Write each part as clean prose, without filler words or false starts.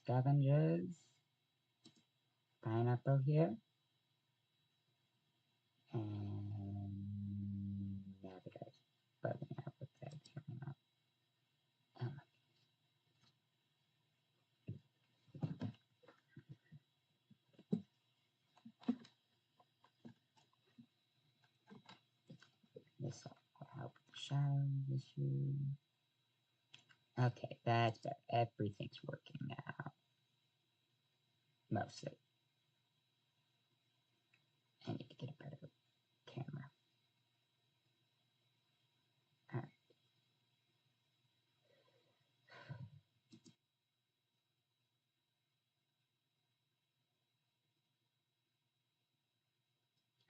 scavengers, pineapple here, and now the guy's bugging out with that coming up. Oh, this will help with the shadow issue. Okay, that's better. Everything's working now. Mostly. I need to get a better camera. Alright.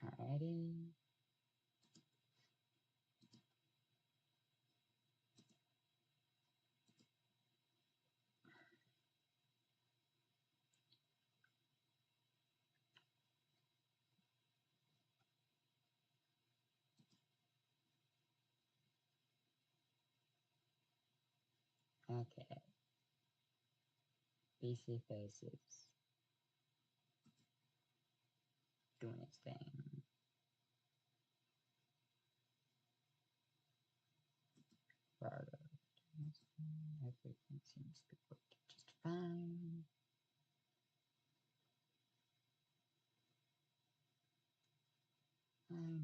Alrighty. Okay. BC Faces. Doing its thing. Fargo. Everything seems to be working just fine.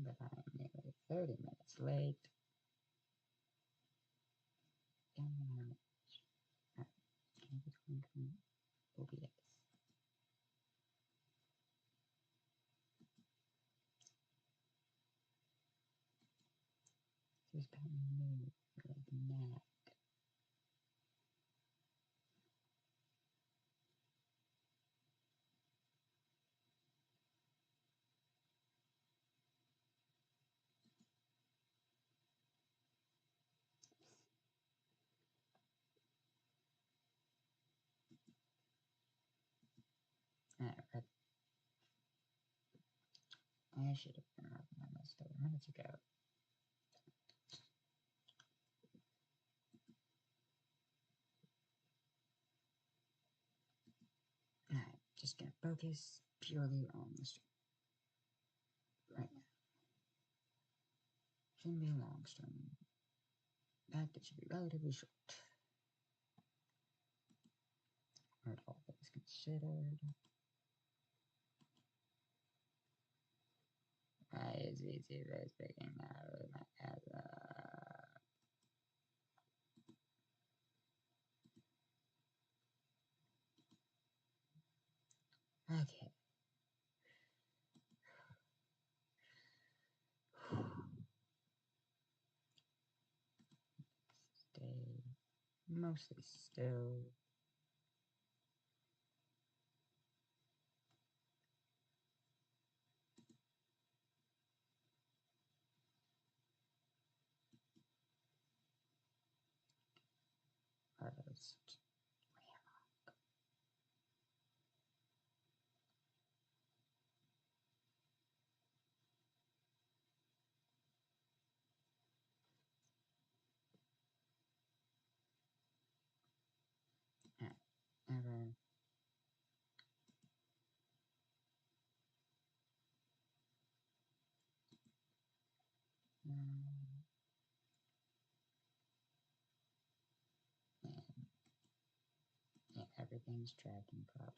But I'm nearly 30 minutes late. And OBS. Just kind of move like that. Alright, I should have been working on this 30 minutes ago. Alright, just gonna focus purely on the stream right now. Shouldn't be a long stream. In fact, it should be relatively short. Alright, all things considered. Why is VTubers picking out as okay. Stay mostly still. Artist. Ever. Yeah, everything's tracking properly.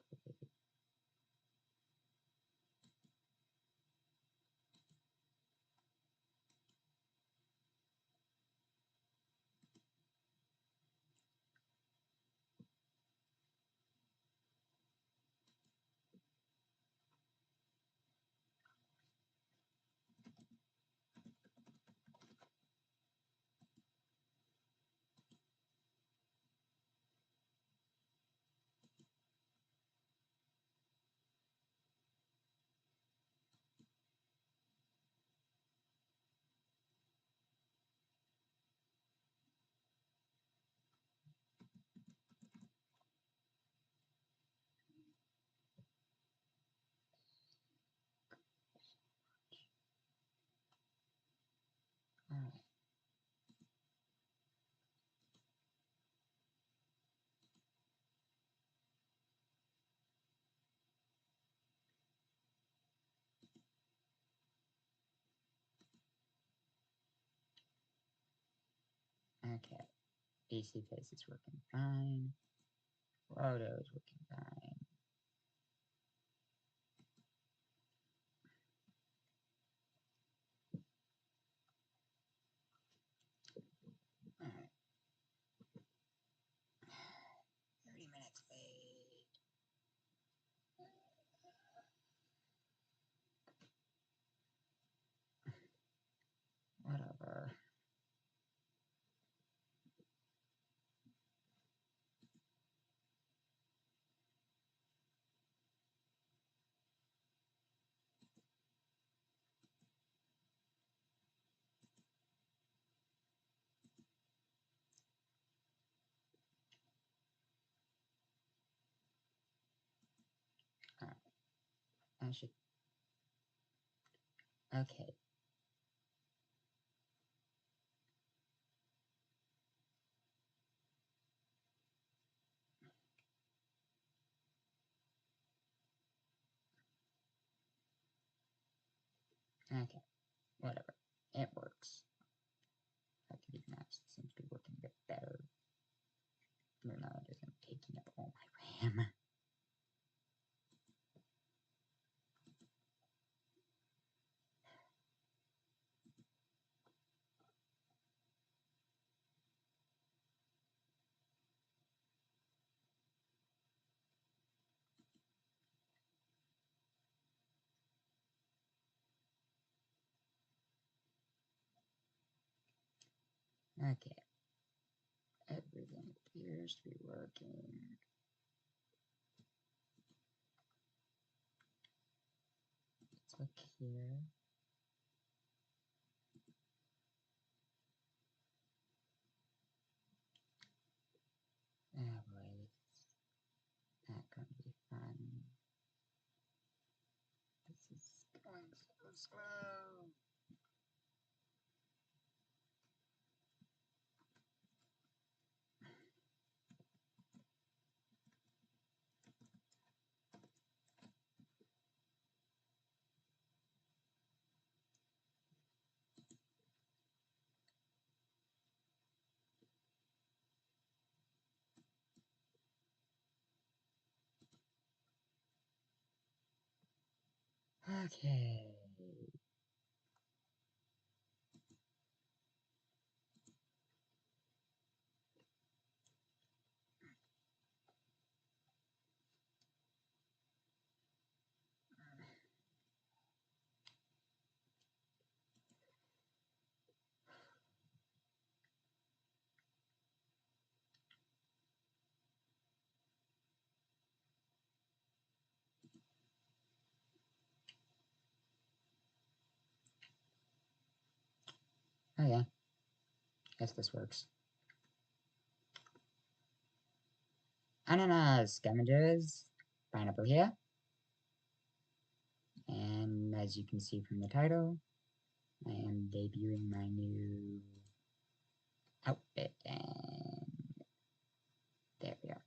Okay. AC face is working fine. Roto is working fine. Alright. 30 minutes late. Whatever. Alright. I should. Okay. Okay. Whatever. It works. Activity Max seems to be working a bit better. Even though it isn't taking up all my RAM. Okay. Everything appears to be working. Let's look here. Oh boy, it's not going to be fun. This is going so slow. Okay. Oh yeah. Guess this works. Ananas, scavengers, pineapple here. And as you can see from the title, I am debuting my new outfit, and there we are.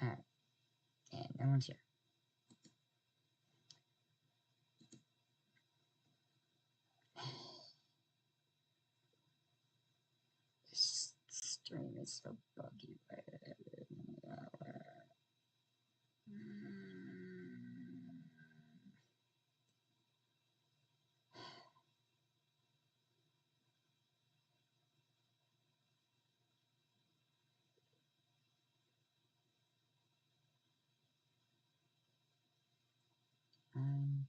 Alright, and no one's here. This stream is so buggy. Um,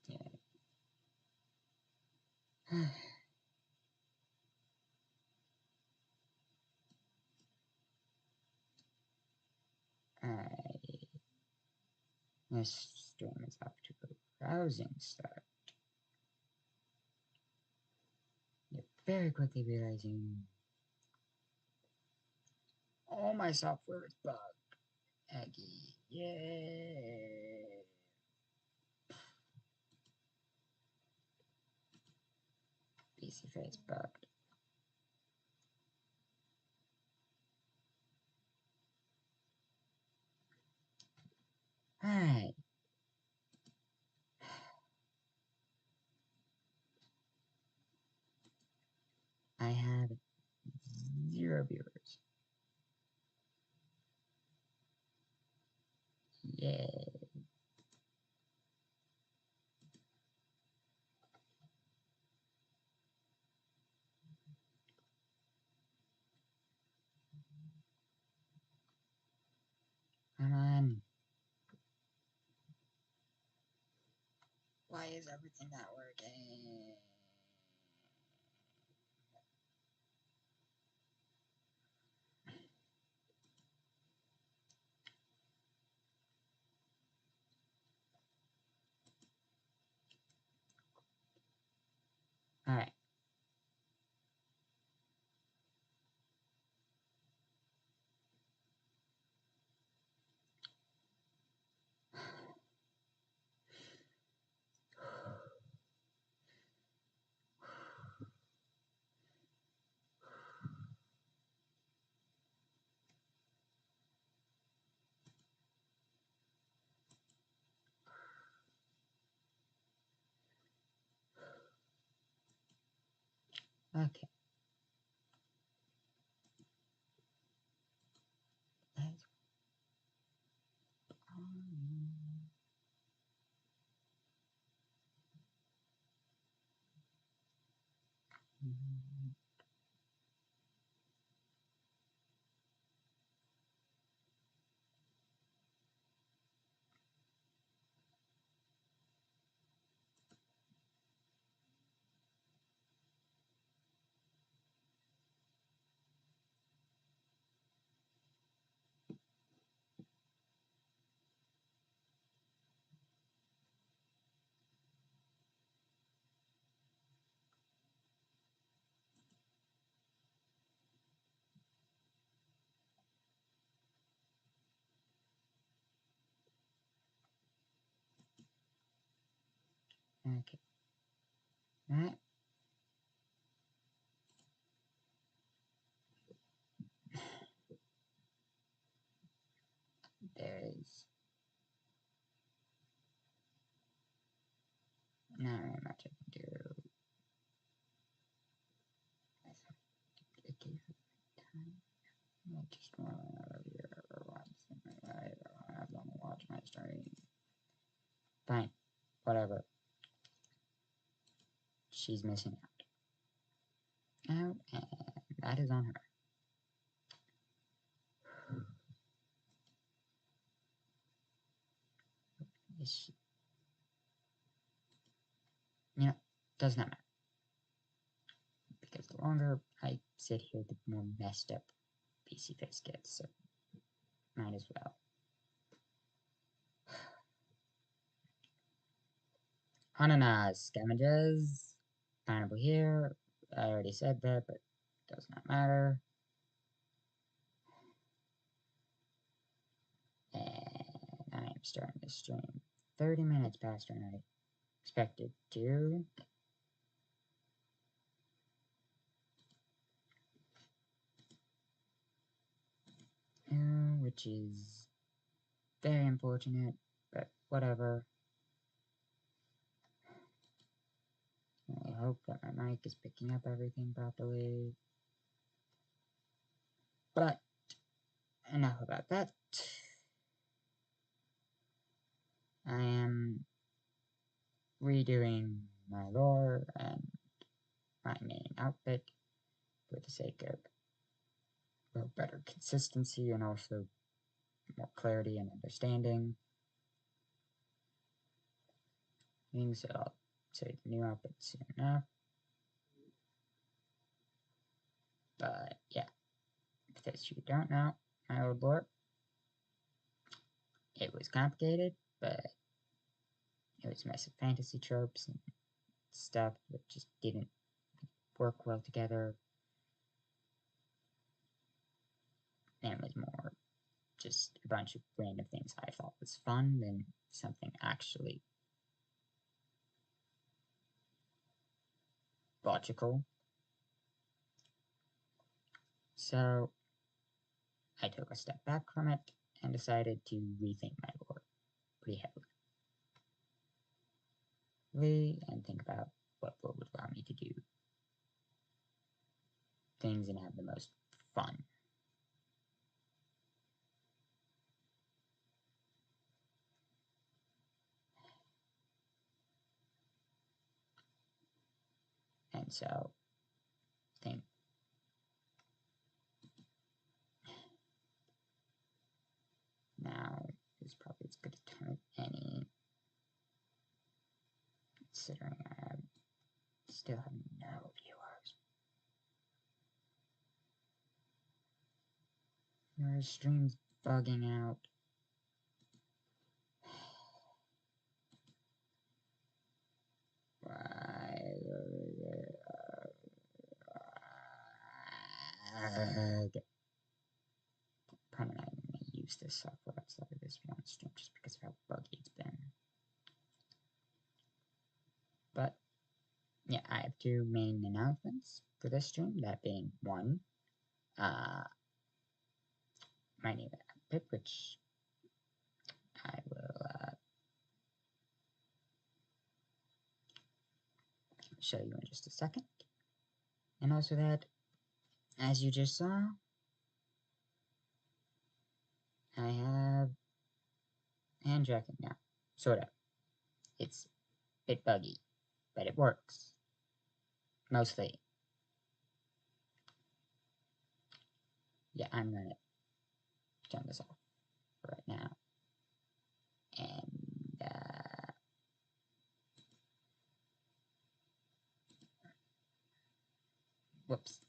yeah. This stream is off to a rousing start. You're very quickly realizing, oh, my software is bugged. Aggie, yay! PC face bugged. Alright. I have 0 viewers. Yay. Come on. Why is everything not working? Alright. Okay. Let's okay. Alright. There's not very much I can do. I gave it time. I just want to review or watch something right or have them watch my stream. Fine. Whatever. She's missing out. And that is on her. Is she, you know, does not matter. Because the longer I sit here, the more messed up PC face gets, so might as well. Ananas, scavengers, pineapple here. I already said that, but does not matter. And I am starting this stream 30 minutes past when I expected to. Which is very unfortunate, but whatever. I hope that my mic is picking up everything properly. But enough about that. I am redoing my lore and my main outfit for the sake of better consistency and also more clarity and understanding. So I'll say the new outfit soon enough. But yeah, if you don't know my old lore, it was complicated, but it was a mess of fantasy tropes and stuff that just didn't work well together. And it was more just a bunch of random things I thought was fun than something actually logical. So I took a step back from it and decided to rethink my lore pretty heavily and think about what lore would allow me to do things and have the most fun. And so I think now is probably as good a time as any, considering I still have no viewers. Your stream's bugging out. Why? Probably not even going to use this software outside of this one stream just because of how buggy it's been. But yeah, I have two main announcements for this stream. That being one, my new outfit, which I will show you in just a second. And also that, as you just saw, I have hand tracking now. Sort of. It's a bit buggy, but it works. Mostly. Yeah, I'm gonna turn this off right now. And, whoops.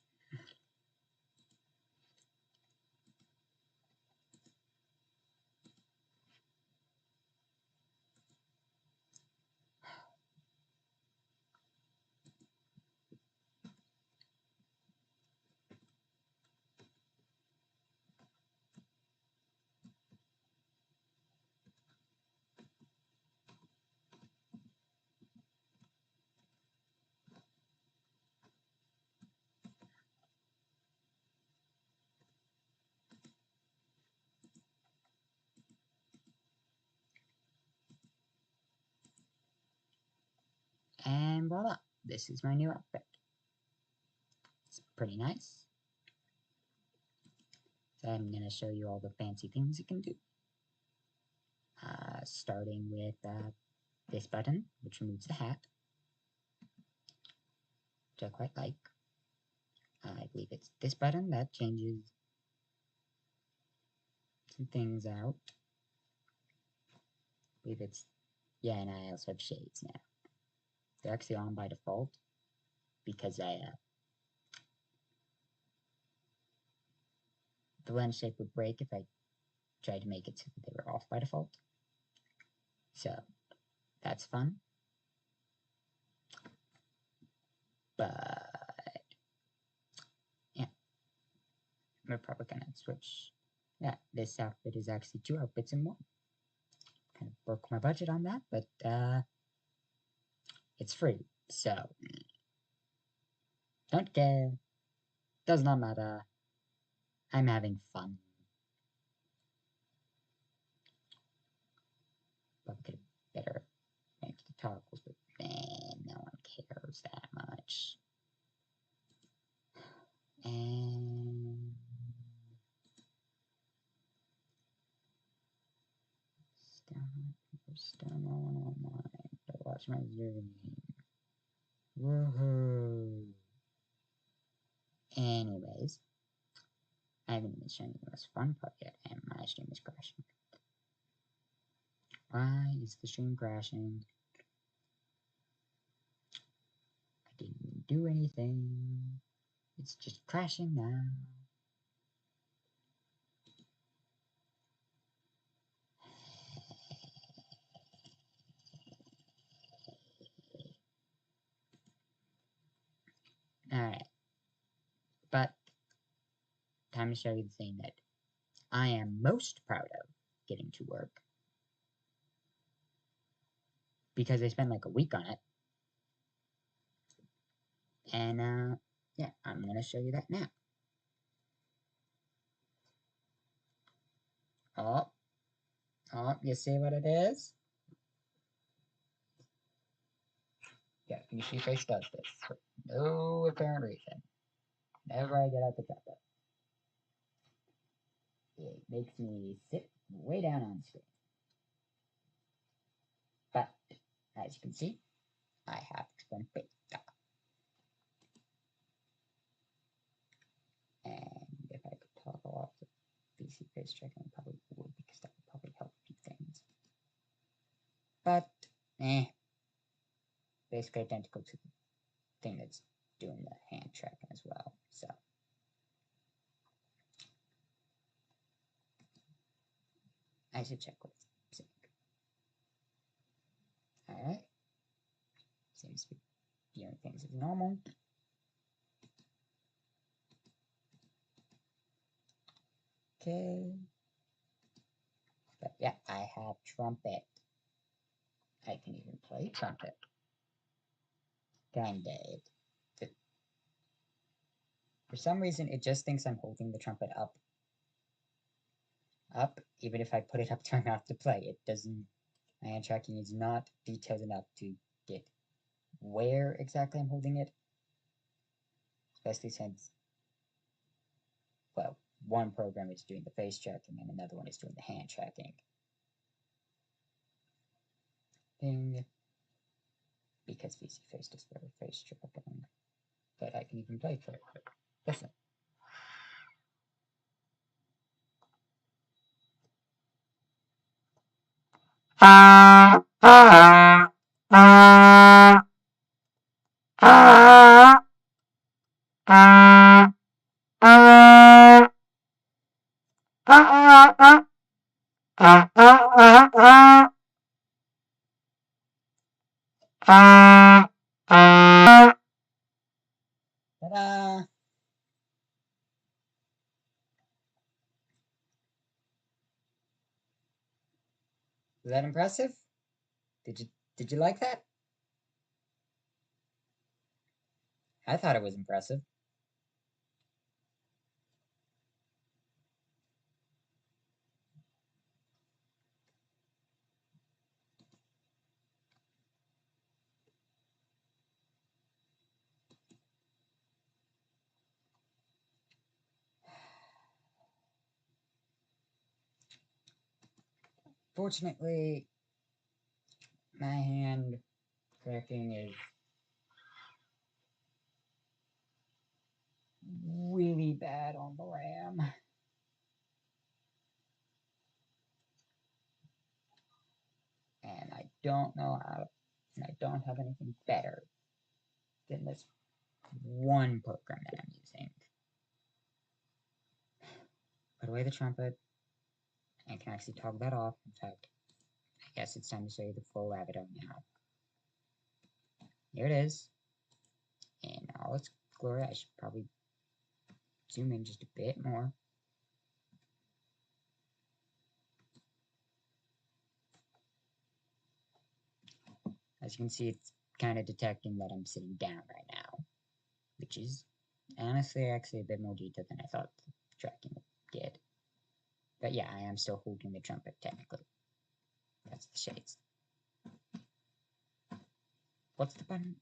And voila, this is my new outfit. It's pretty nice. So I'm going to show you all the fancy things it can do. Starting with this button, which removes the hat, which I quite like. I believe it's this button that changes some things out. I believe it's, yeah, and I also have shades now. They're actually on by default because the lens shape would break if I tried to make it so that they were off by default. So that's fun. But yeah, we're probably gonna switch. Yeah, this outfit is actually two outfits in one. Kind of broke my budget on that, but it's free, so don't care. Does not matter. I'm having fun. But could better make the toggles, but man, no one cares that much. And still no one online to watch my stream. Woohoo! Anyways, I haven't even shown you the most fun part yet, and my stream is crashing. Why is the stream crashing? I didn't do anything. It's just crashing now. Alright. But, time to show you the thing that I am most proud of getting to work. Because I spent like a week on it. And, yeah, I'm going to show you that now. Oh, you see what it is? Yeah, VisiFace does this for no apparent reason. Whenever I get out the tablet, it makes me sit way down on screen. But, as you can see, I have Trumpet. And if I could toggle off the VisiFace tracking, I probably would, because that would probably help a few things. But, basically identical to the thing that's doing the hand tracking as well, so. I should check what's sync. Alright. Seems to be viewing things as normal. Okay. But yeah, I have Trumpet. I can even play Trumpet. Kinda. For some reason, it just thinks I'm holding the trumpet up. Even if I put it up to my mouth to play. It doesn't. My hand tracking is not detailed enough to get where exactly I'm holding it. Especially since, well, one program is doing the face tracking and another one is doing the hand tracking. Thing. Because VisiFace does better face tracking. But I can even play for it. Listen. Ta-da! Was that impressive? Did you like that? I thought it was impressive. Fortunately, my hand tracking is really bad on the RAM. And I don't know how to, and I don't have anything better than this one program that I'm using. Put away the trumpet. I can actually toggle that off. In fact, I guess it's time to show you the full Avido now. Here it is. In all its glory. I should probably zoom in just a bit more. As you can see, it's kind of detecting that I'm sitting down right now, which is honestly actually a bit more detailed than I thought the tracking would get. But yeah, I am still holding the trumpet technically. That's the shades. What's the button?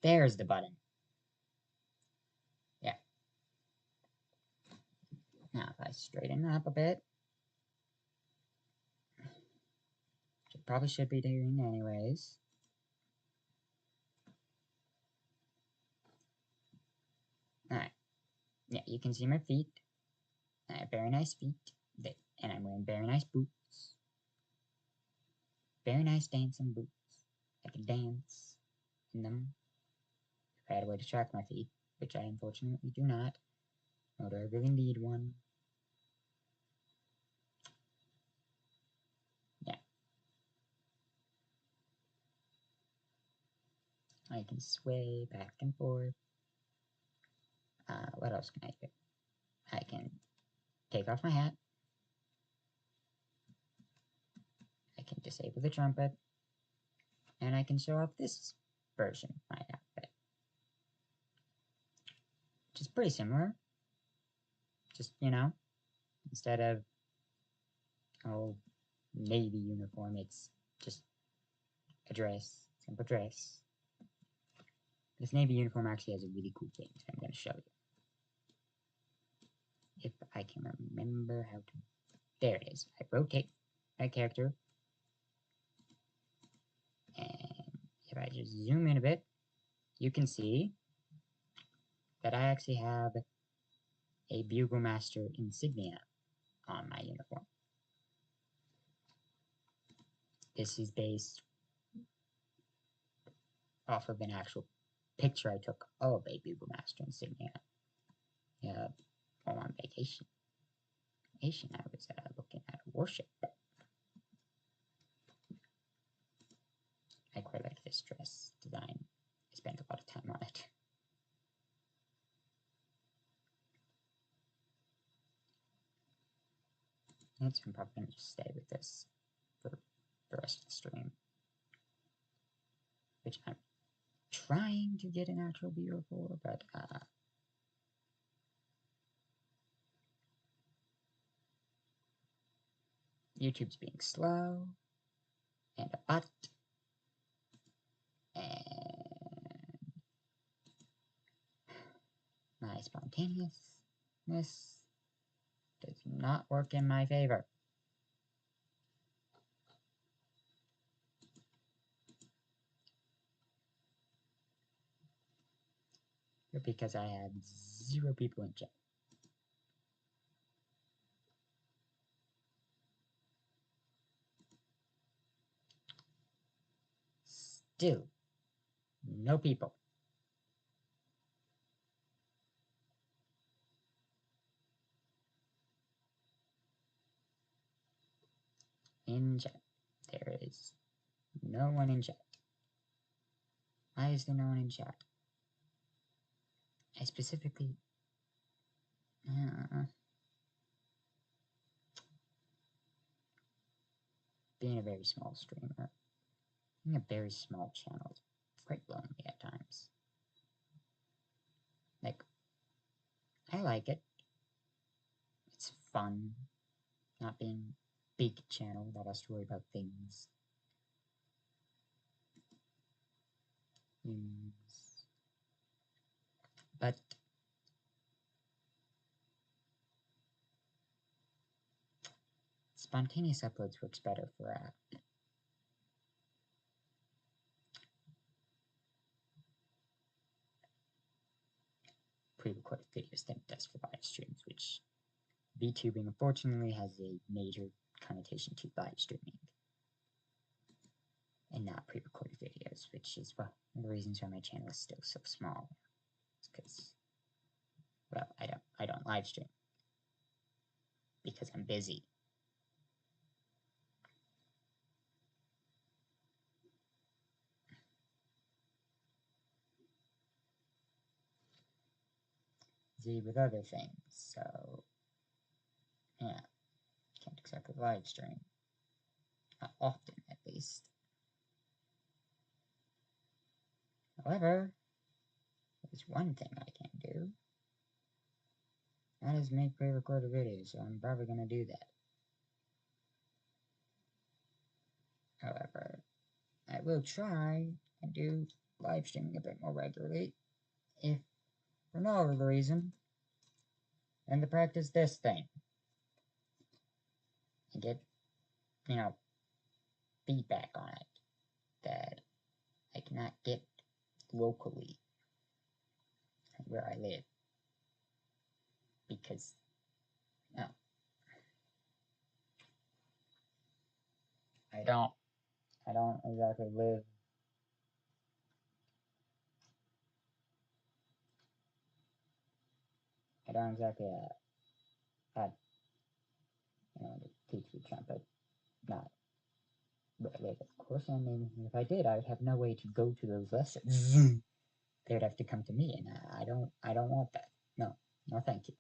There's the button. Yeah. Now if I straighten up a bit, which I probably should be doing anyways. Alright. Yeah, you can see my feet. I have very nice feet. And I'm wearing very nice boots. Very nice dancing boots. I can dance in them. If I had a way to track my feet, which I unfortunately do not, nor do I really need one. Yeah. I can sway back and forth. What else can I do? I can take off my hat. I can disable the trumpet. And I can show off this version of my outfit. Which is pretty similar. Just, instead of, navy uniform, it's just a dress, simple dress. This navy uniform actually has a really cool thing that I'm going to show you. If I can remember how to... There it is. I rotate my character. And if I just zoom in a bit, you can see that I actually have a Bugle Master insignia on my uniform. This is based off of an actual picture I took of a Bugle Master insignia. Yeah, while on vacation. I was looking at a warship. I quite like this dress design. I spent a lot of time on it. And so I'm probably going to just stay with this for the rest of the stream. Which I'm trying to get an actual viewer for, but YouTube's being slow and a bot, and my spontaneousness does not work in my favor. Because I had 0 people in chat. Still, no people. In chat. There is no one in chat. Why is there no one in chat? I specifically... being a very small streamer, being a very small channel is quite lonely at times. Like, I like it. It's fun, not being a big channel that has to worry about things. But spontaneous uploads works better for pre-recorded videos than it does for live streams, which VTubing unfortunately has a major connotation to live streaming and not pre-recorded videos, which is one of the reasons why my channel is still so small. It's because, well, I don't live stream because I'm busy. Busy with other things, so yeah, can't exactly live stream. Not often, at least. However, there's one thing I can do. That is make pre-recorded videos, so I'm probably going to do that. However, I will try and do live streaming a bit more regularly, if for no other reason than to practice this thing. And get, feedback on it that I cannot get locally where I live. Because, no. I don't exactly live I don't exactly have, the teach the trumpet, not But like, of course, I mean, if I did, I would have no way to go to those lessons. They would have to come to me, and I don't want that. No, no, thank you.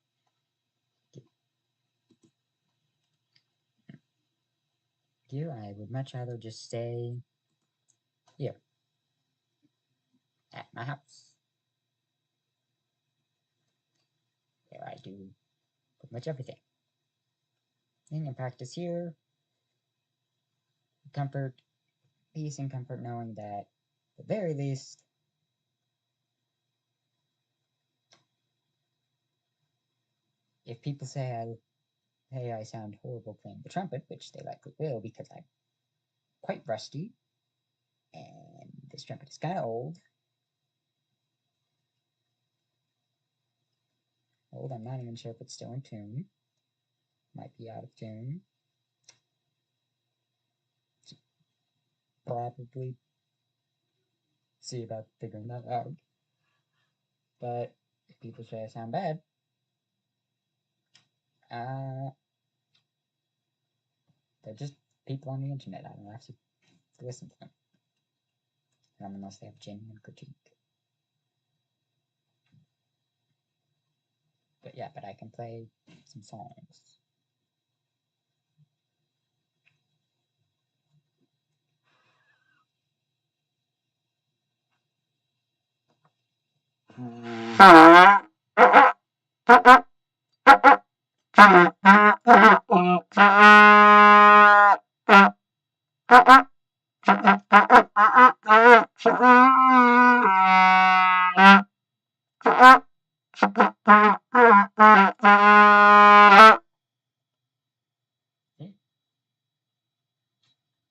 I would much rather just stay here at my house, where I do pretty much everything. I can practice here, comfort, peace, and comfort, knowing that, at the very least, if people say hey, I sound horrible playing the trumpet, which they likely will because I'm quite rusty, and this trumpet is kind of old. I'm not even sure if it's still in tune. Might be out of tune. Probably see about figuring that out. But if people say I sound bad, they're just people on the internet. I don't have to listen to them. Unless they have genuine critique. But yeah, but I can play some songs.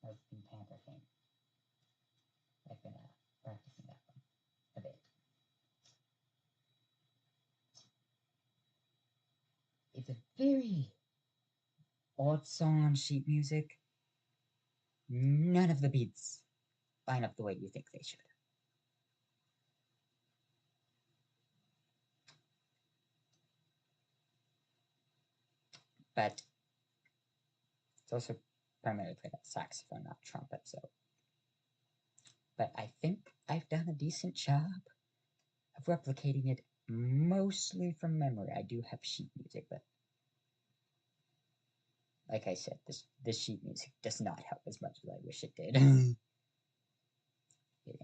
That's the Panther thing. I've been practicing that one a bit. It's a very odd song on sheet music. None of the beats line up the way you think they should. But it's also primarily played on saxophone, not trumpet, so. But I think I've done a decent job of replicating it mostly from memory. I do have sheet music, but like I said, this sheet music does not help as much as I wish it did. In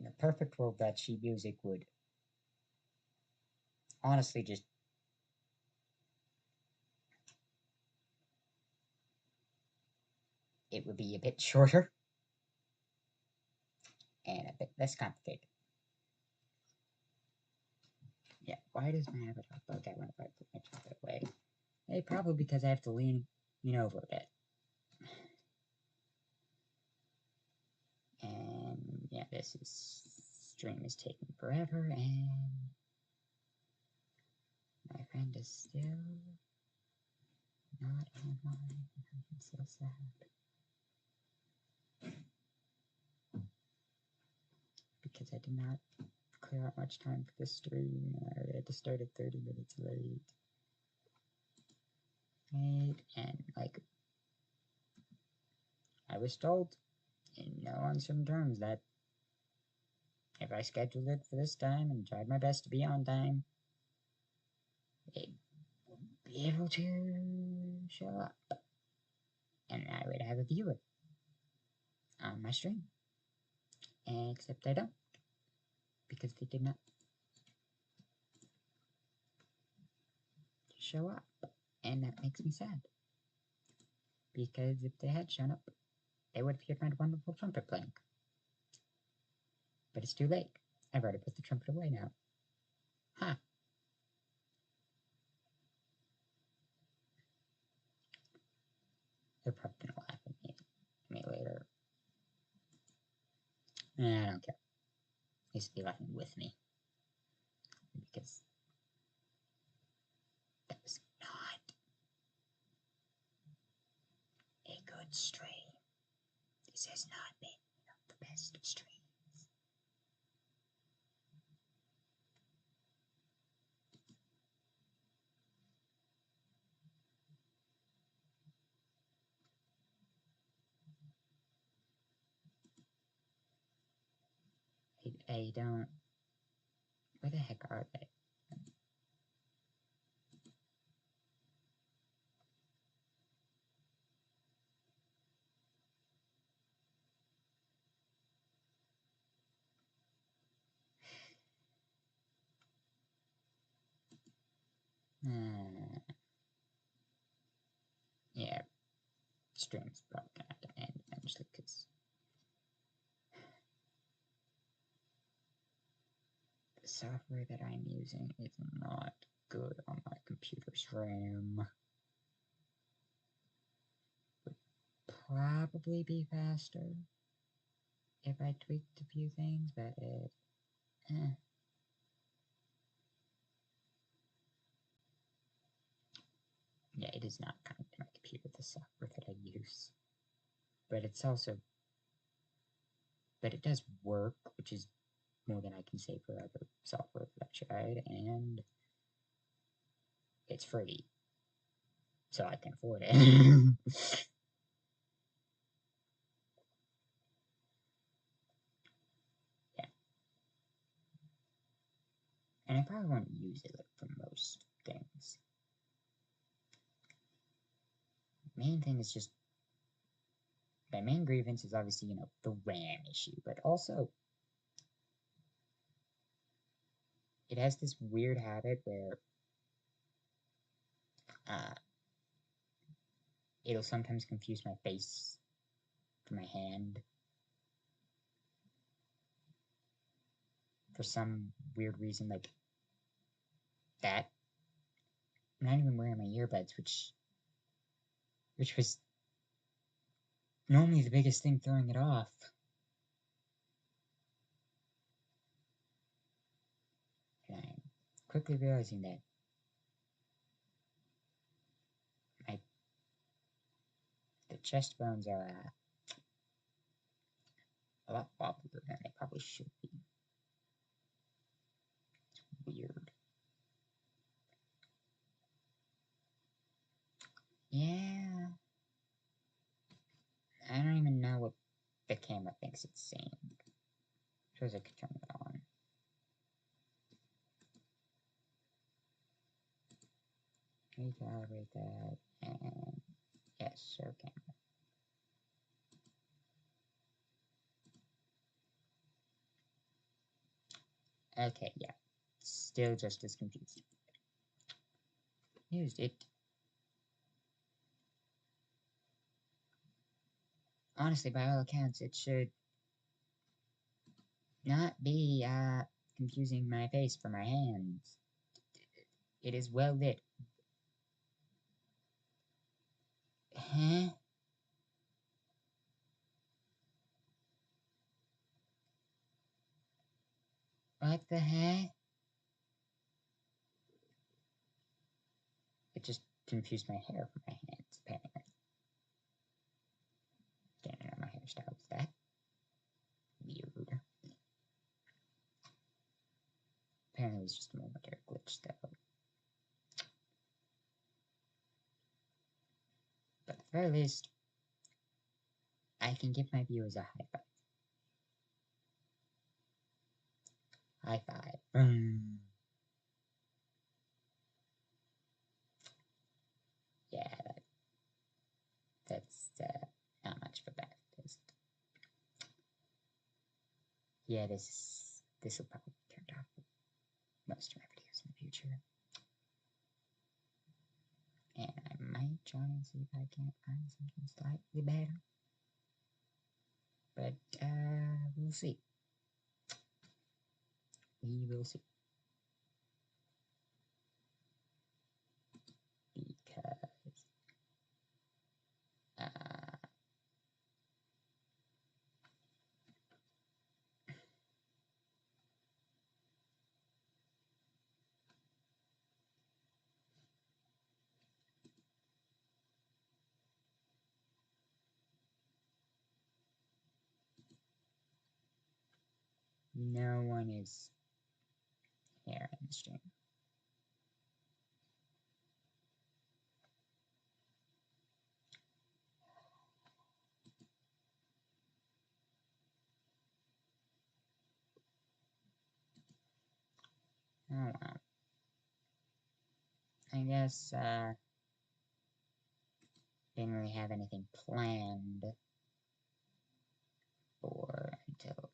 a perfect world, that sheet music would honestly just it would be a bit shorter and a bit less complicated. Yeah, why does my avatar bug out when I put my chocolate away? Probably because I have to lean over a bit. And yeah, this stream is taking forever, and my friend is still not online. I'm so sad. Because I did not clear out much time for this stream. I had to start at 30 minutes late. Right, and like I was told in no uncertain terms that if I scheduled it for this time and tried my best to be on time, it would be able to show up. And I would have a viewer on my stream. Except I don't. Because they did not show up. And that makes me sad. Because if they had shown up, they would have heard my wonderful trumpet playing. But it's too late. I've already put the trumpet away now. Ha! Huh. They're probably gonna laugh at me later. I don't care. They should be laughing with me. Because that was not a good stream. This has not been the best stream. I don't... Where the heck are they? Yeah, stream's probably gonna have to end eventually, because the software that I'm using is not good on my computer's RAM. Would probably be faster if I tweaked a few things, but yeah, it is not kind to my computer, the software that I use. But it's also... But it does work, which is more than I can say for other software that I've tried, and it's free, so I can afford it. Yeah. And I probably won't use it for most things. Main thing is just... My main grievance is obviously, the RAM issue, but also it has this weird habit where it'll sometimes confuse my face for my hand for some weird reason, like that. I'm not even wearing my earbuds, which was normally the biggest thing throwing it off. And I'm quickly realizing that the chest bones are a lot wobblier than they probably should be. It's weird. Yeah. I don't even know what the camera thinks it's seeing. Suppose I could turn it on. Recalibrate that, and yes, sure, camera. Okay, yeah. Still just as confused. Used it. Honestly, by all accounts, it should not be confusing my face for my hands. It is well lit. Huh? What the heck? It just confused my hair for my hands, apparently. Don't know my hairstyle is that weird. Apparently it was just a momentary glitch, though. But at the very least, I can give my viewers a high five. High five. Yeah, that's not much of a bad taste. Yeah, this will probably be turned off for most of my videos in the future. And I might try and see if I can't find something slightly better. But, we'll see. We will see. Because, no one is here in the stream. Oh well. I guess, didn't really have anything planned for until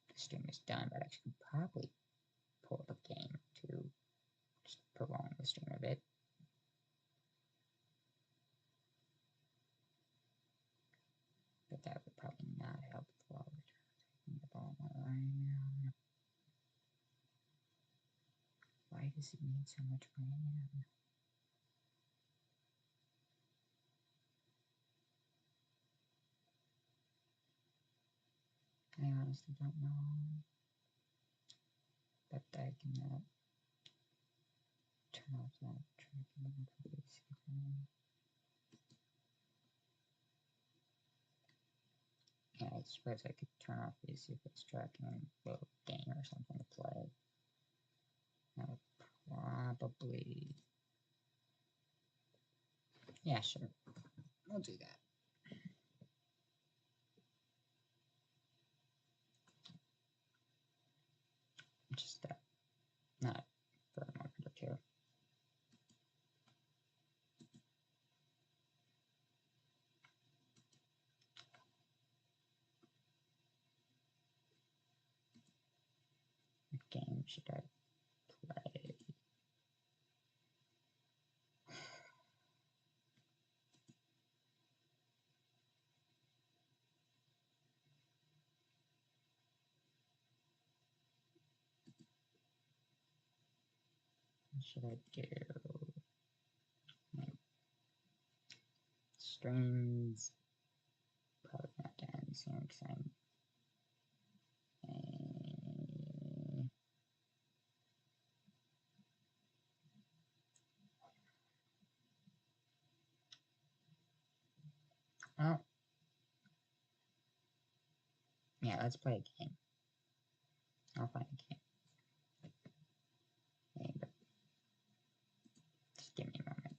the stream is done, but I should probably pull up a game to just prolong the stream a bit. But that would probably not help while we're taking the ball around. Why does it need so much RAM? I honestly don't know. But I can turn off that tracking. Yeah, I suppose I could turn off the CFS tracking and load a game or something to play. That would probably... Yeah, sure. We'll do that. Just not for a moment or two. What game should I play? What should I do? Streams probably not to end soon because I'm oh, yeah, let's play a game. I'll find a game. Yeah, but just give me a moment.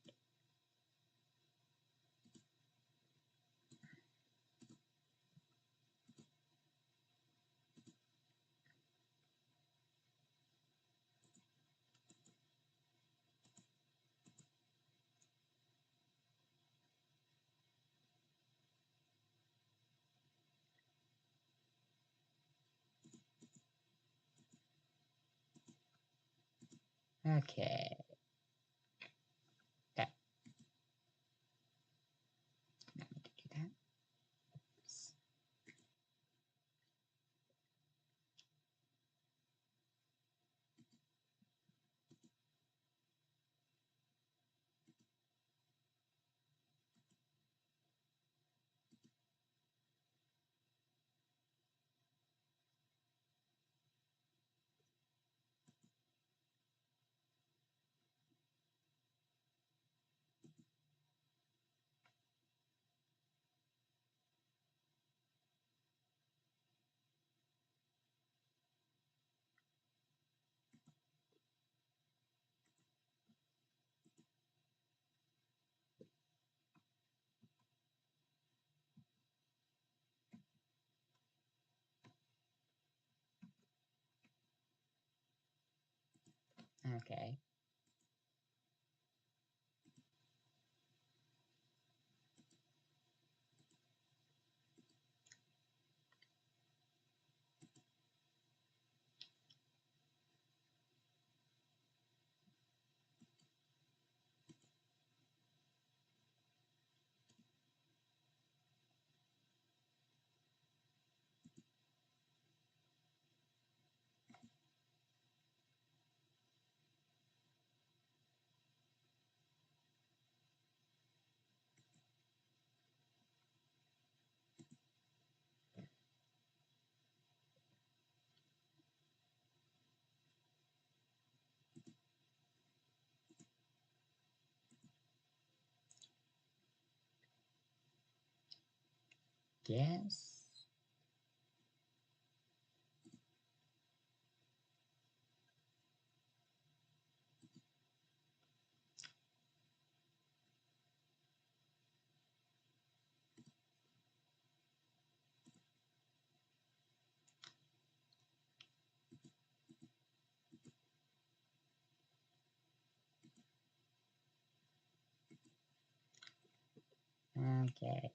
Okay. That. Not need to do that. Okay. Yes. Okay.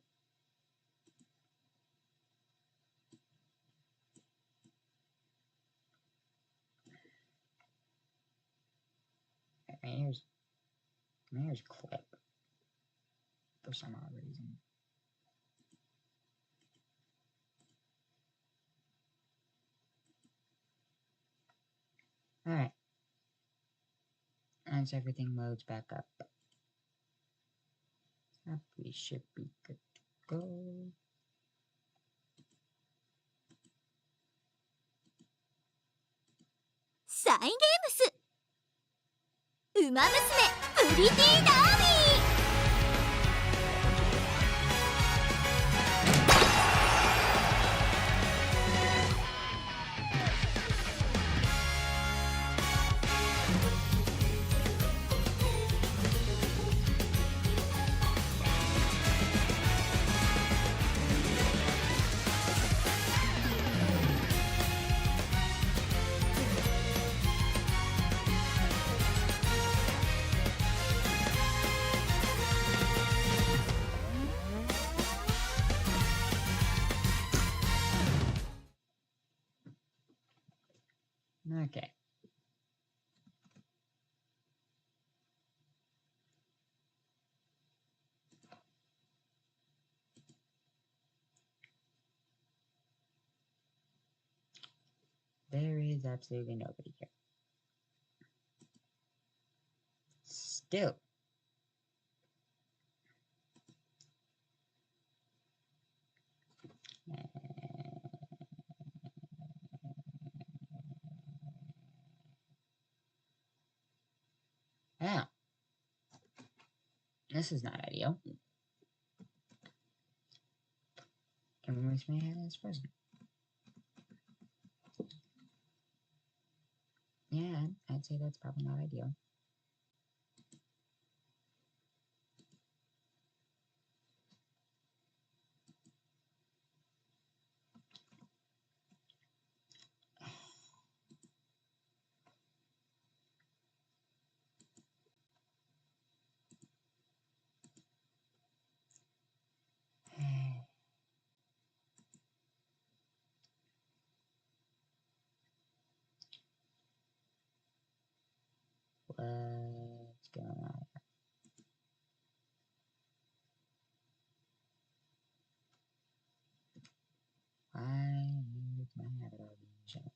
Here's clip for some odd reason. Alright. Once everything loads back up, we should be good to go. サイゲームスウマ娘プリティダービー Okay. There is absolutely nobody here. Still. Now, this is not ideal. Everyone's may have this present. Yeah, I'd say that's probably not ideal. What's going on? Why is my avatar being shown?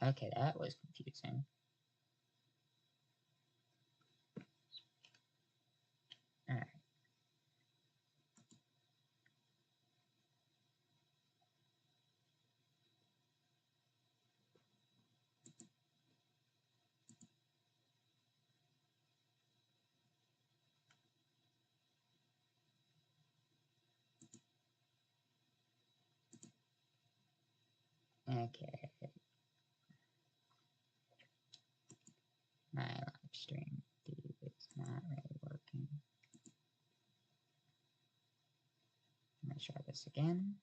Okay, that was confusing. Alright. Okay. My live stream feed is not really working. I'm gonna try this again.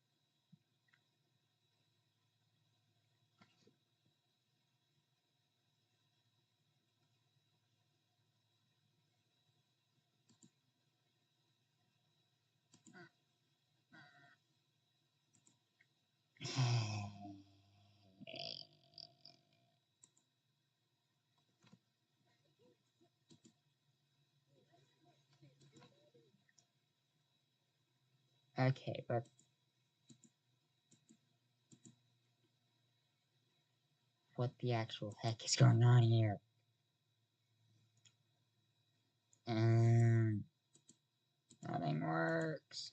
Okay, but what the actual heck is going on here? Nothing works.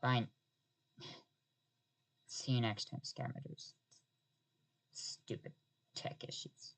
Fine. See you next time, scavengers. Stupid tech issues.